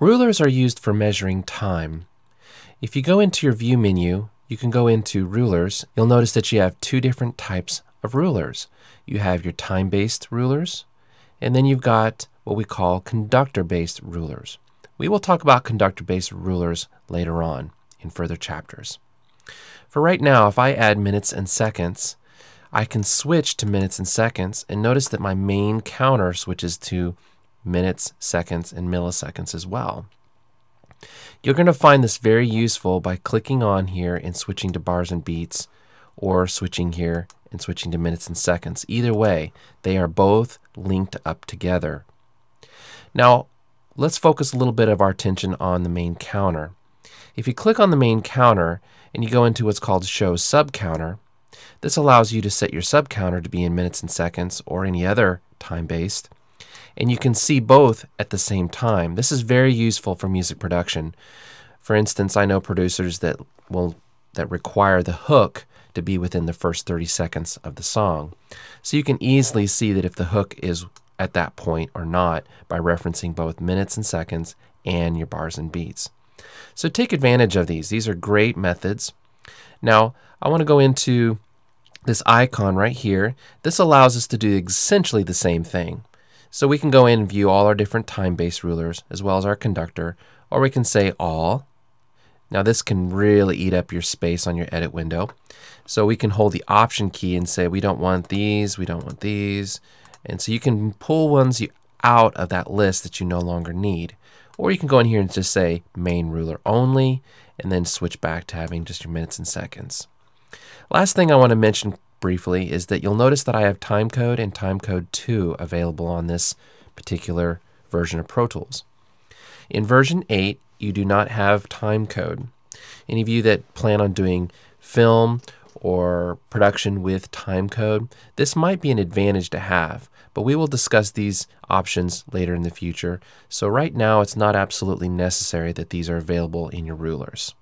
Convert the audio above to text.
Rulers are used for measuring time. If you go into your View menu, you can go into Rulers. You'll notice that you have two different types of rulers. You have your time-based rulers, and then you've got what we call conductor-based rulers. We will talk about conductor-based rulers later on in further chapters. For right now, if I add minutes and seconds, I can switch to minutes and seconds, and notice that my main counter switches to minutes, seconds, and milliseconds as well. You're going to find this very useful by clicking on here and switching to bars and beats, or switching here and switching to minutes and seconds. Either way, they are both linked up together. Now, let's focus a little bit of our attention on the main counter. If you click on the main counter and you go into what's called Show Sub Counter, this allows you to set your sub counter to be in minutes and seconds or any other time-based, and you can see both at the same time. This is very useful for music production. For instance, I know producers that require the hook to be within the first 30 seconds of the song. So you can easily see that if the hook is at that point or not by referencing both minutes and seconds and your bars and beats. So take advantage of these. These are great methods. Now, I want to go into this icon right here. This allows us to do essentially the same thing. So we can go in and view all our different time-based rulers as well as our conductor, or we can say all. Now this can really eat up your space on your edit window. So we can hold the Option key and say we don't want these, we don't want these. And so you can pull ones out of that list that you no longer need. Or you can go in here and just say main ruler only, and then switch back to having just your minutes and seconds. Last thing I want to mention briefly is that you'll notice that I have timecode and timecode 2 available on this particular version of Pro Tools. In version 8, you do not have timecode. Any of you that plan on doing film or production with timecode, this might be an advantage to have, but we will discuss these options later in the future. So right now, it's not absolutely necessary that these are available in your rulers.